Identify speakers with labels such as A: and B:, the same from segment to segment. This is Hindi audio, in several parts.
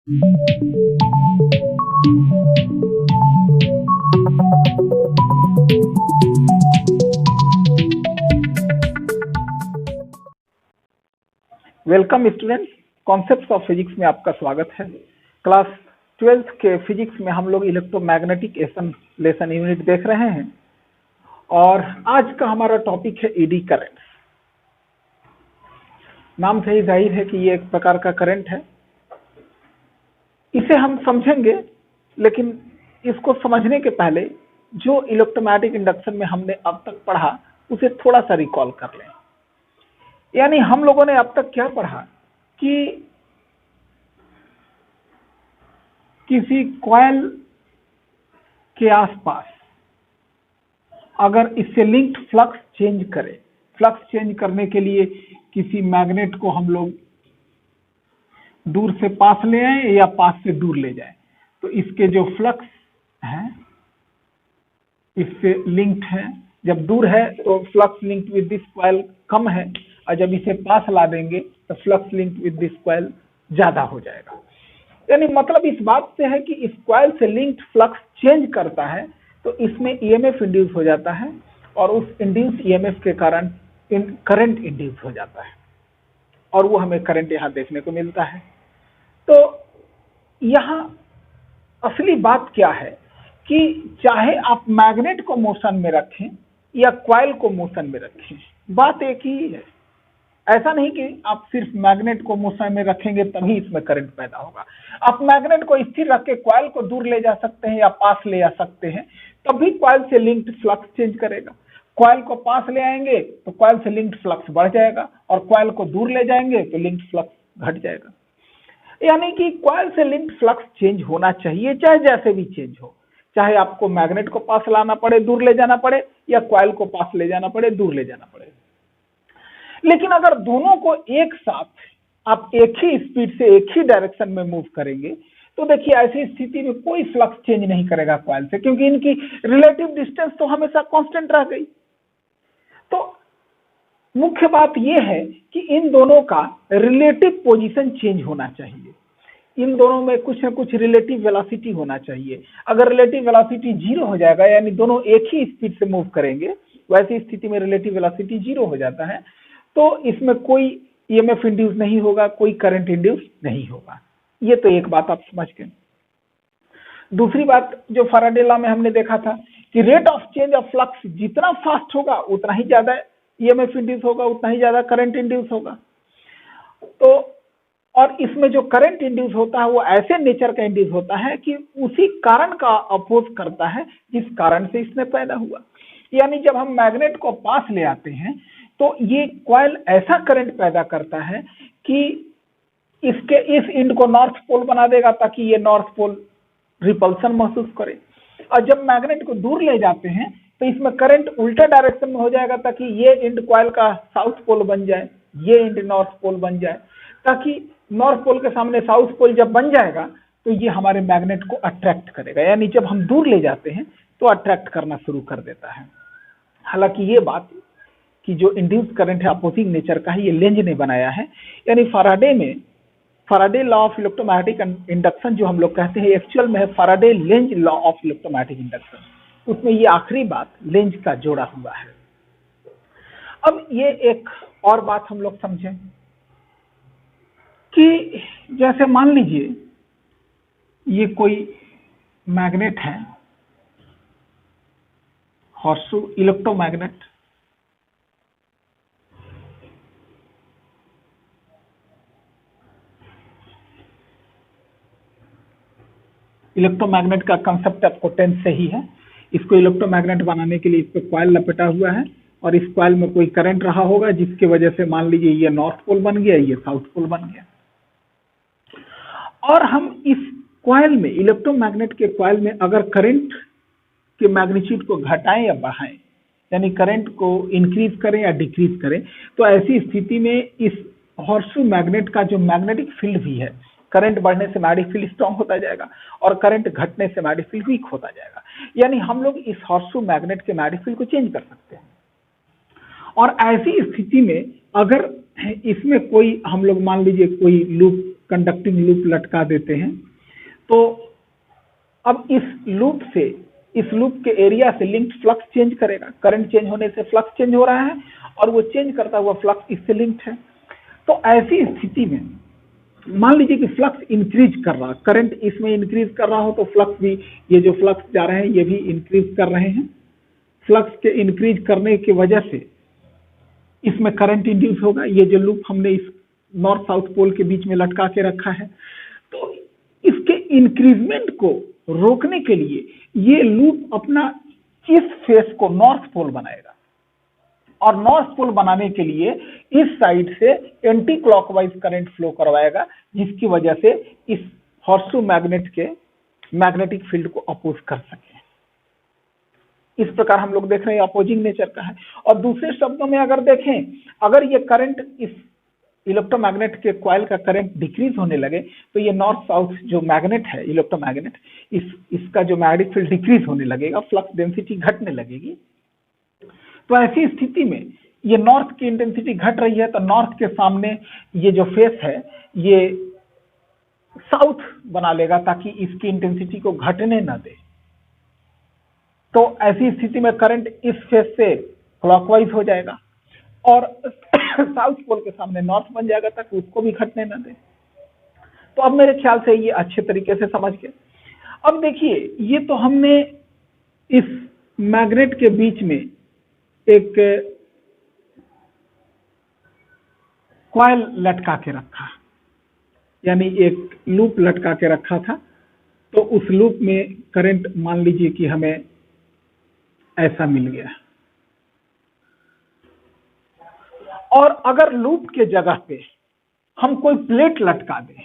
A: Welcome students, concepts of physics में आपका स्वागत है। क्लास 12th के फिजिक्स में हम लोग इलेक्ट्रोमैग्नेटिक लेसन यूनिट देख रहे हैं और आज का हमारा टॉपिक है एडी करंट। नाम से ही जाहिर है कि ये एक प्रकार का करंट है। इसे हम समझेंगे, लेकिन इसको समझने के पहले जो इलेक्ट्रोमैग्नेटिक इंडक्शन में हमने अब तक पढ़ा उसे थोड़ा सा रिकॉल कर लें। यानी हम लोगों ने अब तक क्या पढ़ा कि किसी कॉइल के आसपास अगर इससे लिंक्ड फ्लक्स चेंज करे, फ्लक्स चेंज करने के लिए किसी मैग्नेट को हम लोग दूर से पास ले आए या पास से दूर ले जाए, तो इसके जो फ्लक्स हैं इससे लिंक्ड है। जब दूर है तो flux linked with this coil कम है, और जब इसे पास ला देंगे तो flux linked with this coil ज्यादा हो जाएगा। यानी मतलब इस बात से है कि इस कॉइल से लिंक्ड फ्लक्स चेंज करता है तो इसमें ईएमएफ इंड्यूस हो जाता है और उस इंड्यूस ईएमएफ के कारण करंट इंड्यूस हो जाता है और वो हमें करंट यहाँ देखने को मिलता है। तो यहाँ असली बात क्या है कि चाहे आप मैग्नेट को मोशन में रखें या कॉइल को मोशन में रखें, बात एक ही है। ऐसा नहीं कि आप सिर्फ मैग्नेट को मोशन में रखेंगे तभी इसमें करंट पैदा होगा। आप मैग्नेट को स्थिर रख के कॉइल को दूर ले जा सकते हैं या पास ले जा सकते हैं, तभी कॉइल से लिंक्ड फ्लक्स चेंज करेगा। कॉइल को पास ले आएंगे तो कॉइल से लिंक्ड फ्लक्स बढ़ जाएगा और कॉइल को दूर ले जाएंगे तो लिंक्ड फ्लक्स घट जाएगा। यानी कि कॉइल से लिंक्ड फ्लक्स चेंज होना चाहिए, चाहे जैसे भी चेंज हो, चाहे आपको मैग्नेट को पास लाना पड़े, दूर ले जाना पड़े, या कॉइल को पास ले जाना पड़े, दूर ले जाना पड़े। लेकिन अगर दोनों को एक साथ आप एक ही स्पीड से एक ही डायरेक्शन में मूव करेंगे तो देखिए ऐसी स्थिति में कोई फ्लक्स चेंज नहीं करेगा कॉइल से, क्योंकि इनकी रिलेटिव डिस्टेंस तो हमेशा कांस्टेंट रह गई। तो मुख्य बात यह है कि इन दोनों का रिलेटिव पोजीशन चेंज होना चाहिए। इन दोनों में कुछ न कुछ रिलेटिव वेलोसिटी होना चाहिए। अगर रिलेटिव वेलोसिटी 0 हो जाएगा, यानी दोनों एक ही स्पीड से मूव करेंगे, वैसी स्थिति में रिलेटिव वेलोसिटी 0 हो जाता है, तो इसमें कोई ईएमएफ इंड्यूस नहीं होगा, कोई करंट इंड्यूस नहीं होगा। ये तो एक बात आप समझ गए। दूसरी बात जो फैराडे लॉ में हमने देखा था कि rate of change of flux जितना फास्ट होगा उतना ही ज्यादा ईएमएफ इंड्यूस होगा, उतना ही ज्यादा करंट इंड्यूस होगा। तो और इसमें जो करंट इंड्यूस होता है वो ऐसे नेचर का इंड्यूस होता है कि उसी कारण का अपोज करता है जिस कारण से इसने पैदा हुआ। यानी जब हम मैग्नेट को पास ले आते हैं तो ये कॉइल ऐसा करंट पैदा करता है कि इसके इस एंड को नॉर्थ पोल बना देगा ताकि ये नॉर्थ पोल रिपल्सन महसूस करे, और जब मैग्नेट को दूर ले जाते हैं तो इसमें करंट उल्टा डायरेक्शन में हो जाएगा ताकि ये एंड कॉइल का साउथ पोल बन जाए, ये एंड नॉर्थ पोल बन जाए, ताकि नॉर्थ पोल के सामने साउथ पोल जब बन जाएगा तो ये हमारे मैग्नेट को अट्रैक्ट करेगा। यानी जब हम दूर ले जाते हैं तो अट्रैक्ट करना शुरू कर देता है। हालांकि ये बात कि जो इंड्यूस करंट है अपोजिंग नेचर का है, ये लेंज ने बनाया है। यानी Faraday law of electromagnetic induction जो हम लोग कहते हैं, एक्चुअल में है Faraday Lenz law of electromagnetic induction. उसमें ये आखिरी बात लेंज का जोड़ा हुआ है। अब ये एक और बात हम लोग समझें कि जैसे मान लीजिए ये कोई मैग्नेट है, हॉर्सशू इलेक्ट्रोमैग्नेट, इलेक्ट्रोमैग्नेट का कंसेप्ट आपको 10th से ही है। इसको इलेक्ट्रोमैग्नेट बनाने के लिए इस पर कॉइल लपेटा हुआ है और इस कॉइल में कोई करंट रहा होगा जिसकी वजह से मान लीजिए ये नॉर्थ पोल बन गया, ये साउथ पोल बन गया। और हम इस कॉइल में, इलेक्ट्रोमैग्नेट के कॉइल में अगर करंट के मैग्नीट्यूड को घटाएं या बढ़ाएं, यानी करंट को इंक्रीज करें या डिक्रीज करें, तो ऐसी स्थिति में इस हॉर्सशू मैग्नेट का जो मैग्नेटिक फील्ड भी है, करंट बढ़ने से मैग्नेटिक फील्ड स्ट्रांग होता जाएगा और करंट घटने से मैग्नेटिक फील्ड वीक होता जाएगा। यानी हम लोग इस हॉर्सशू मैग्नेट के मैग्नेटिक फील्ड को चेंज कर सकते हैं। और ऐसी स्थिति में अगर इसमें कोई, हम लोग मान लीजिए कोई लूप कंडक्टिंग लूप लटका देते हैं। तो अब इस लूप के एरिया से लिंक्ड फ्लक्स चेंज करेगा, करंट चेंज होने से फ्लक्स चेंज हो रहा है और वो चेंज करता हुआ फ्लक्स इससे लिंक्ड है। तो ऐसी स्थिति में मान लीजिए कि फ्लक्स इंक्रीज कर रहा, करंट इसमें इंक्रीज कर रहा हो तो फ्लक्स भी, ये जो फ्लक्स जा रहे हैं ये भी इंक्रीज कर रहे हैं। फ्लक्स के इंक्रीज करने की वजह से इसमें करंट इंड्यूस होगा। ये जो लूप हमने इस नॉर्थ साउथ पोल के बीच में लटका के रखा है, तो इसके इंक्रीजमेंट को रोकने के लिए ये लूप अपना इस फेस को नॉर्थ पोल बनाएगा और नॉर्थ पोल बनाने के लिए इस साइड से एंटी क्लॉकवाइज करंट फ्लो करवाएगा, जिसकी वजह से इस हॉर्सशू मैग्नेट के मैग्नेटिक फील्ड को अपोज कर सके। इस प्रकार हम लोग देख रहे हैं अपोजिंग नेचर का है। और दूसरे शब्दों में अगर देखें, अगर ये करंट इस इलेक्ट्रोमैग्नेट के कॉइल का करंट डिक्रीज होने लगे तो ये नॉर्थ साउथ जो मैग्नेट है इलेक्ट्रोमैग्नेट, इसका जो मैग्नेटिक फील्ड डिक्रीज होने लगेगा, फ्लक्स डेंसिटी घटने लगेगी। तो ऐसी स्थिति में ये नॉर्थ की इंटेंसिटी घट रही है तो नॉर्थ के सामने ये जो फेस है ये साउथ बना लेगा ताकि इसकी इंटेंसिटी को घटने न दे। तो ऐसी स्थिति में करंट इस फेस से क्लॉकवाइज हो जाएगा और साउथ पोल के सामने नॉर्थ बन जाएगा ताकि उसको भी घटने न दे। तो अब मेरे ख्याल से ये अच्छे तरीके से समझ गए। अब देखिए, ये तो हमने इस मैग्नेट के बीच में एक कॉइल लटका के रखा, यानी एक लूप लटका के रखा था। तो उस लूप में करंट मान लीजिए कि हमें ऐसा मिल गया, और अगर लूप के जगह पे हम कोई प्लेट लटका दें,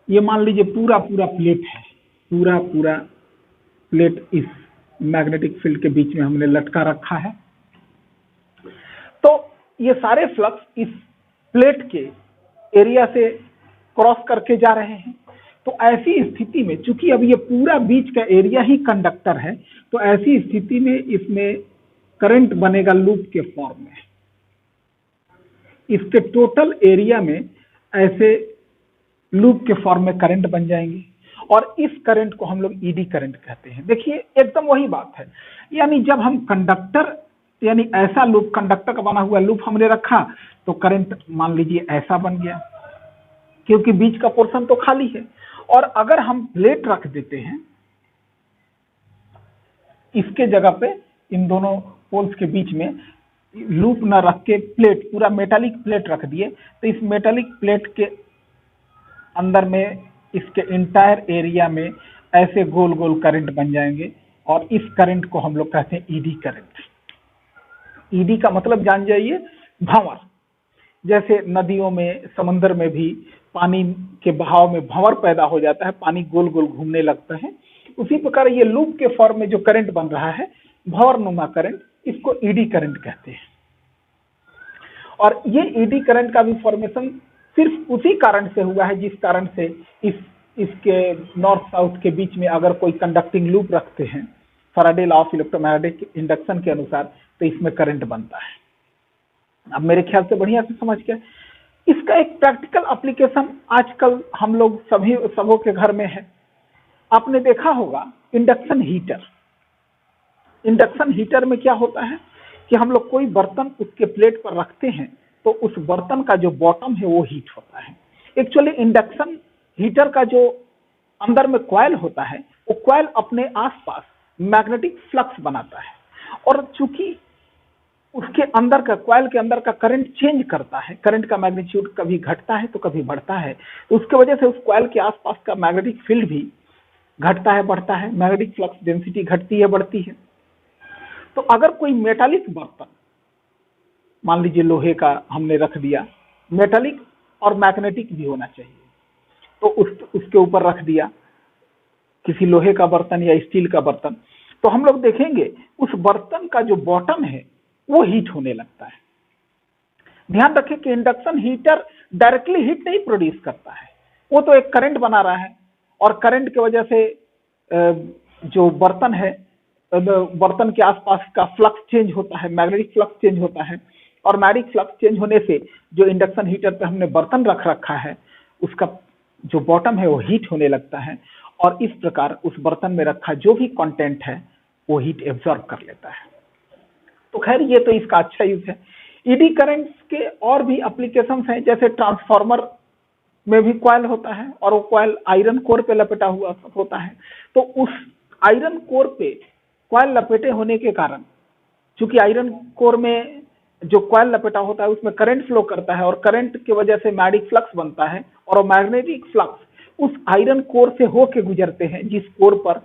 A: ये मान लीजिए पूरा प्लेट है, पूरा प्लेट इस मैग्नेटिक फील्ड के बीच में हमने लटका रखा है, तो ये सारे फ्लक्स इस प्लेट के एरिया से क्रॉस करके जा रहे हैं। तो ऐसी स्थिति में चूंकि अब ये पूरा बीच का एरिया ही कंडक्टर है, तो ऐसी स्थिति में इसमें करंट बनेगा लूप के फॉर्म में। इसके टोटल एरिया में ऐसे लूप के फॉर्म में करंट बन जाएंगे और इस करंट को हम लोग ईडी करंट कहते हैं। देखिए, एकदम वही बात है, यानी जब हम कंडक्टर, यानी ऐसा लूप, कंडक्टर का बना हुआ लूप हमने रखा तो करंट मान लीजिए ऐसा बन गया क्योंकि बीच का पोर्शन तो खाली है। और अगर हम प्लेट रख देते हैं इसके जगह पे, इन दोनों पोल्स के बीच में लूप न रख के प्लेट, पूरा मेटालिक प्लेट रख दिए, तो इस मेटालिक प्लेट के अंदर में इसके इंटायर एरिया में ऐसे गोल गोल करंट बन जाएंगे और इस करंट को हम लोग कहते हैं ईडी करंट। ईडी का मतलब जान जाइए, भंवर। जैसे नदियों में, समंदर में भी पानी के बहाव में भंवर पैदा हो जाता है, पानी गोल गोल घूमने लगता है, उसी प्रकार ये लूप के फॉर्म में जो करंट बन रहा है, भंवरनुमा करंट, इसको ईडी करंट कहते हैं। और ये ईडी करंट का भी फॉर्मेशन सिर्फ उसी कारण से हुआ है जिस कारण से इसके नॉर्थ साउथ के बीच में अगर कोई कंडक्टिंग लूप रखते हैं Faraday law of electromagnetic induction के अनुसार, तो इसमें करंट बनता है। अब मेरे ख्याल से बढ़िया से समझ गए। इसका एक प्रैक्टिकल एप्लीकेशन आजकल हम लोग सबों के घर में है। आपने देखा होगा इंडक्शन हीटर। इंडक्शन हीटर में क्या होता है कि हम लोग कोई बर्तन उसके प्लेट पर रखते हैं तो उस बर्तन का जो बॉटम है वो हीट होता है। एक्चुअली इंडक्शन हीटर का जो अंदर में कॉइल होता है, वो कॉइल अपने आसपास मैग्नेटिक फ्लक्स बनाता है और चूंकि उसके अंदर का, कॉइल के अंदर का करंट चेंज करता है, करंट का मैग्नीट्यूड कभी घटता है तो कभी बढ़ता है, तो उसके वजह से उस कॉइल के आसपास का मैग्नेटिक फील्ड भी घटता है बढ़ता है, मैग्नेटिक फ्लक्स डेंसिटी घटती है बढ़ती है। तो अगर कोई मेटालिक बर्तन, मान लीजिए लोहे का हमने रख दिया, मेटालिक और मैग्नेटिक भी होना चाहिए, तो उसके ऊपर रख दिया किसी लोहे का बर्तन या स्टील का बर्तन, तो हम लोग देखेंगे उस बर्तन का जो बॉटम है वो हीट होने लगता है। ध्यान रखें कि इंडक्शन हीटर डायरेक्टली हीट नहीं प्रोड्यूस करता है, वो तो एक करंट बना रहा है और करंट की वजह से जो बर्तन है, बर्तन के आसपास का फ्लक्स चेंज होता है, मैग्नेटिक फ्लक्स चेंज होता है और मैग्नेटिक फ्लक्स चेंज होने से जो इंडक्शन हीटर पे हमने बर्तन रख रखा है उसका जो बॉटम है वो हीट होने लगता है और इस प्रकार उस बर्तन में रखा जो भी कंटेंट है वो हीट एब्जॉर्ब कर लेता है। तो खैर ये तो इसका अच्छा यूज है। ईडी करंट्स के और भी एप्लीकेशंस हैं, जैसे ट्रांसफार्मर में भी कॉइल होता है और वो कॉइल आयरन कोर पे लपेटा हुआ होता है। तो उस आयरन कोर पे कॉइल लपेटे होने के कारण, चूंकि आयरन कोर में जो कॉइल लपेटा होता है उसमें करंट फ्लो करता है और करंट की वजह से मैग्नेटिक फ्लक्स बनता है और मैग्नेटिक फ्लक्स उस आयरन कोर से होके गुजरते हैं जिस कोर पर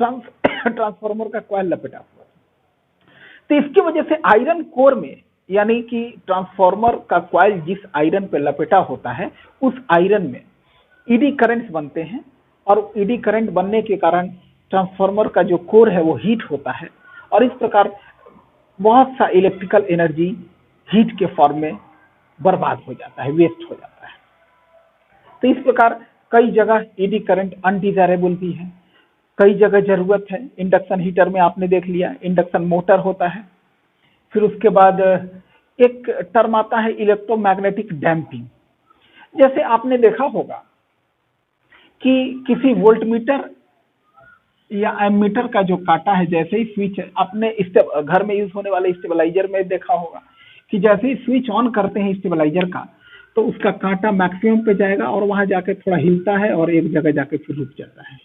A: ट्रांसफार्मर का कॉइल लपेटा हुआ है। तो इसकी वजह से आयरन कोर में, यानी कि ट्रांसफार्मर का कॉइल जिस आयरन पे लपेटा होता है उस आयरन में ईडी करंट्स बनते हैं और ईडी करंट बनने के कारण ट्रांसफार्मर का जो कोर है वो हीट होता है और इस प्रकार बहुत सा इलेक्ट्रिकल एनर्जी हीट के फॉर्म में बर्बाद हो जाता है, वेस्ट हो जाता है। तो इस प्रकार कई जगह ईडी करंट अनडिजायरेबल भी है, कई जगह जरूरत है। इंडक्शन हीटर में आपने देख लिया इंडक्शन मोटर होता है। फिर उसके बाद एक टर्म आता है इलेक्ट्रोमैग्नेटिक डैम्पिंग। जैसे आपने देखा होगा कि किसी वोल्टमीटर या एमीटर का जो कांटा है, जैसे ही स्विच अपने घर में यूज होने वाले स्टेबलाइजर में देखा होगा कि जैसे ही स्विच ऑन करते हैं स्टेबलाइजर का तो उसका कांटा मैक्सिमम पे जाएगा और वहां जाके थोड़ा हिलता है और एक जगह जाके फिर रुक जाता है।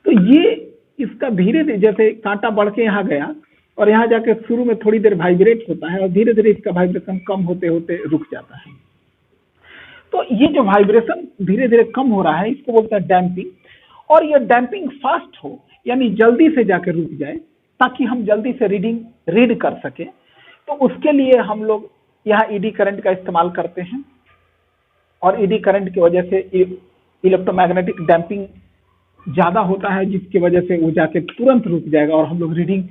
A: तो ये इसका धीरे धीरे जैसे कांटा बढ़ के यहाँ गया और यहाँ जाके शुरू में थोड़ी देर वाइब्रेट होता है और धीरे धीरे इसका वाइब्रेशन कम होते होते रुक जाता है। तो ये जो वाइब्रेशन धीरे धीरे कम हो रहा है इसको बोलते हैं डैम्पिंग। और ये डैम्पिंग फास्ट हो, यानी जल्दी से जाकर रुक जाए ताकि हम जल्दी से रीड कर सके, तो उसके लिए हम लोग यहाँ ईडी करंट का इस्तेमाल करते हैं और ईडी करंट की वजह से इलेक्ट्रोमैग्नेटिक डैम्पिंग ज्यादा होता है जिसकी वजह से वो जाके तुरंत रुक जाएगा और हम लोग रीडिंग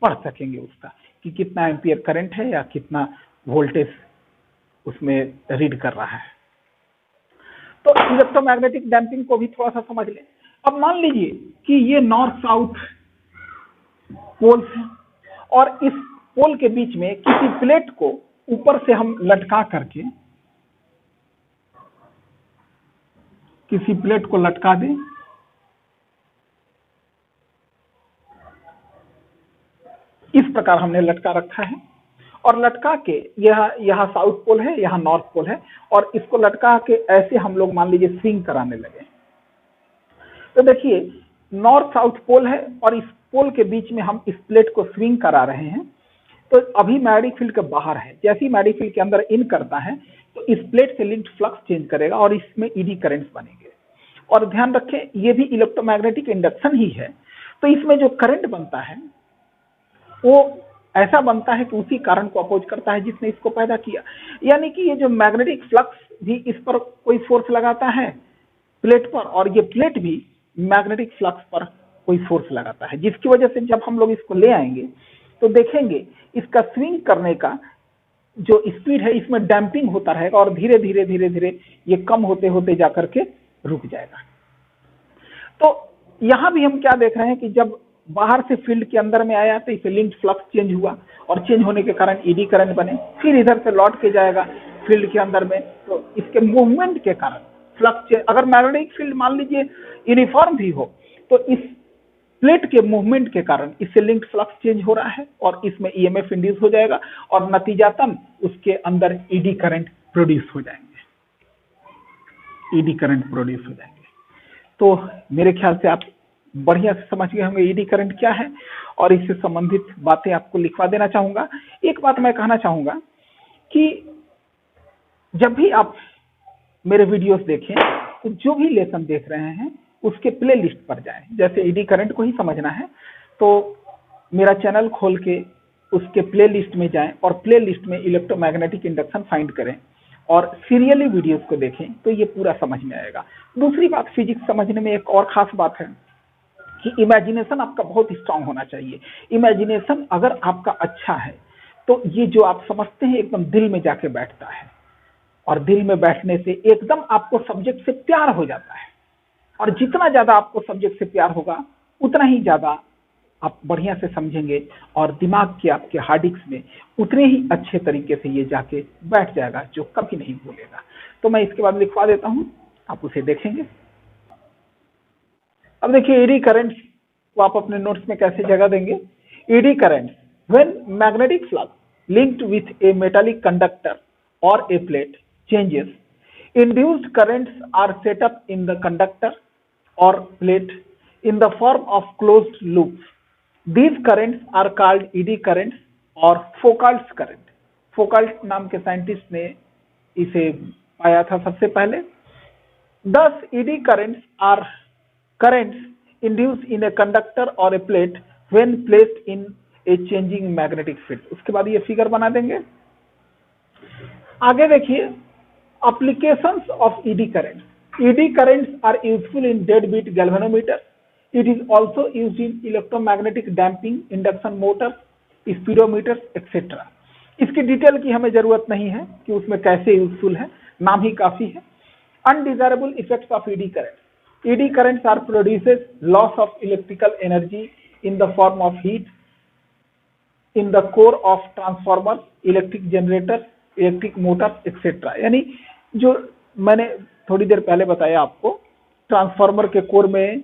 A: पढ़ सकेंगे उसका कि कितना एम्पियर करंट है या कितना वोल्टेज उसमें रीड कर रहा है। तो इलेक्ट्रोमैग्नेटिक डैम्पिंग को भी थोड़ा सा समझ लें। अब मान लीजिए कि ये नॉर्थ साउथ पोल्स हैं और इस पोल के बीच में किसी प्लेट को ऊपर से हम लटका करके किसी प्लेट को लटका दें, इस प्रकार हमने लटका रखा है और लटका के यहाँ साउथ पोल है, यहाँ नॉर्थ पोल है और इसको लटका के ऐसे हम लोग मान लीजिए स्विंग कराने लगे। तो देखिए नॉर्थ साउथ पोल है और इस पोल के बीच में हम इस प्लेट को स्विंग करा रहे हैं। तो अभी मैग्नेटिक फील्ड के बाहर है, जैसे ही मैग्नेटिक फील्ड के अंदर इन करता है तो इस प्लेट से लिंक्ड फ्लक्स चेंज करेगा और इसमें ईडी करंट्स बनेंगे। और ध्यान रखें ये भी इलेक्ट्रोमैग्नेटिक इंडक्शन ही है, तो इसमें जो करंट बनता है वो ऐसा बनता है कि उसी कारण को अपोज करता है जिसने इसको पैदा किया। यानी कि ये जो मैग्नेटिक फ्लक्स भी इस पर कोई फोर्स लगाता है प्लेट पर और ये प्लेट भी मैग्नेटिक फ्लक्स पर कोई फोर्स लगाता है, जिसकी वजह से जब हम लोग इसको ले आएंगे तो देखेंगे इसका स्विंग करने का जो स्पीड है इसमें डैम्पिंग होता रहेगा और धीरे धीरे धीरे धीरे ये कम होते होते जाकर के रुक जाएगा। तो यहां भी हम क्या देख रहे हैं कि जब बाहर से फील्ड के अंदर में आया तो इसे लिंक्ड फ्लक्स चेंज हुआ और चेंज होने के कारण ईडी करंट बने, फिर इधर से लौट के जाएगा फील्ड के अंदर में, तो इसके मूवमेंट के कारण फ्लक्स चेंज। अगर मैग्नेटिक फील्ड मान लीजिए यूनिफॉर्म भी हो तो इस प्लेट के मूवमेंट के कारण इससे लिंक्ड फ्लक्स चेंज हो रहा है और इसमें ईएमएफ इंड्यूस हो जाएगा और नतीजतन उसके अंदर ईडी करंट प्रोड्यूस हो जाएंगे, ईडी करंट प्रोड्यूस हो जाएंगे। तो मेरे ख्याल से आप बढ़िया से समझ गए होंगे ईडी करंट क्या है और इससे संबंधित बातें आपको लिखवा देना चाहूंगा। एक बात मैं कहना चाहूंगा कि जब भी आप मेरे वीडियोस देखें तो जो भी लेसन देख रहे हैं उसके प्ले लिस्ट पर जाएं। जैसे ईडी करंट को ही समझना है तो मेरा चैनल खोल के उसके प्ले लिस्ट में जाएं और प्ले लिस्ट में इलेक्ट्रोमैग्नेटिक इंडक्शन फाइंड करें और सीरियली वीडियोस को देखें तो ये पूरा समझ में आएगा। दूसरी बात, फिजिक्स समझने में एक और खास बात है कि इमेजिनेशन आपका बहुत स्ट्रांग होना चाहिए। इमेजिनेशन अगर आपका अच्छा है तो ये जो आप समझते हैं एकदम दिल में जाके बैठता है और दिल में बैठने से एकदम आपको सब्जेक्ट से प्यार हो जाता है और जितना ज्यादा आपको सब्जेक्ट से प्यार होगा उतना ही ज्यादा आप बढ़िया से समझेंगे और दिमाग के आपके हार्ड डिस्क में उतने ही अच्छे तरीके से ये जाके बैठ जाएगा जो कभी नहीं भूलेगा। तो मैं इसके बाद लिखवा देता हूँ, आप उसे देखेंगे। अब देखिए एडी करंट्स को आप अपने नोट्स में कैसे जगह देंगे। Eddy currents, when magnetic flux linked with a metallic conductor और a plate changes, induced currents are set up in the conductor or plate in the form of closed loops. These currents are called eddy currents or Foucault's current. Foucault नाम के साइंटिस्ट ने इसे पाया था सबसे पहले। Thus, eddy currents are currents induced in a conductor or a plate when placed in a changing magnetic field. उसके बाद ये फिगर बना देंगे। आगे देखिए applications of eddy currents. Eddy currents are useful in deadbeat galvanometers. It is also used in electromagnetic damping, induction motors, speedometers, etc. इसकी डिटेल की हमें जरूरत नहीं है कि उसमें कैसे यूजफुल है, नाम ही काफी है। Undesirable effects of eddy currents. Eddy currents are produces loss of electrical energy in the form of heat in the core of transformers, electric generators, electric Motors etcetera. यानी जो मैंने थोड़ी देर पहले बताया आपको, ट्रांसफार्मर के कोर में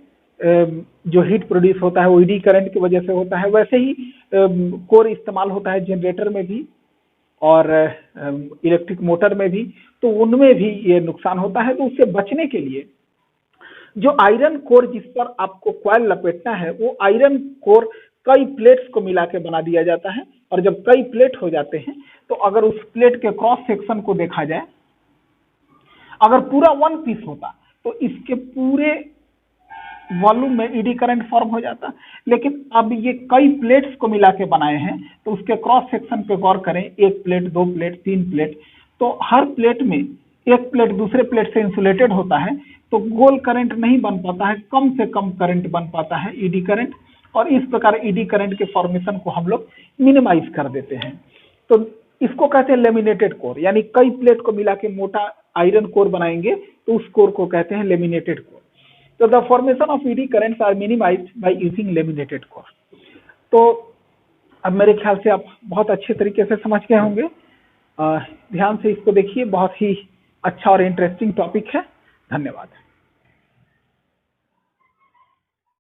A: जो हीट प्रोड्यूस होता है वो ईडी करंट की वजह से होता है। वैसे ही कोर इस्तेमाल होता है जनरेटर में भी और इलेक्ट्रिक मोटर में भी, तो उनमें भी ये नुकसान होता है। तो उससे बचने के लिए जो आयरन कोर जिस पर आपको कॉइल लपेटना है, वो आयरन कोर कई प्लेट्स को मिला के बना दिया जाता है। और जब कई प्लेट हो जाते हैं तो अगर उस प्लेट के क्रॉस सेक्शन को देखा जाए, अगर पूरा वन पीस होता तो इसके पूरे वॉल्यूम में ईडी करंट फॉर्म हो जाता। लेकिन अब ये कई प्लेट्स को मिला के बनाए हैं, तो उसके क्रॉस सेक्शन पे गौर करें, एक प्लेट, दो प्लेट, तीन प्लेट, तो हर प्लेट में एक प्लेट दूसरे प्लेट से इंसुलेटेड होता है, तो गोल करंट नहीं बन पाता है, कम से कम करंट बन पाता है ईडी करंट। और इस प्रकार ईडी करंट के फॉर्मेशन को हम लोग मिनिमाइज कर देते हैं। तो इसको कहते हैं लेमिनेटेड कोर, यानी कई प्लेट को मिला के मोटा आयरन कोर बनाएंगे तो उस कोर को कहते हैं लेमिनेटेड कोर। तो the formation of eddy currents are minimised by using laminated core. तो अब मेरे ख्याल से आप बहुत अच्छे तरीके से समझ गए होंगे। ध्यान से इसको देखिए, बहुत ही अच्छा और इंटरेस्टिंग टॉपिक है। धन्यवाद।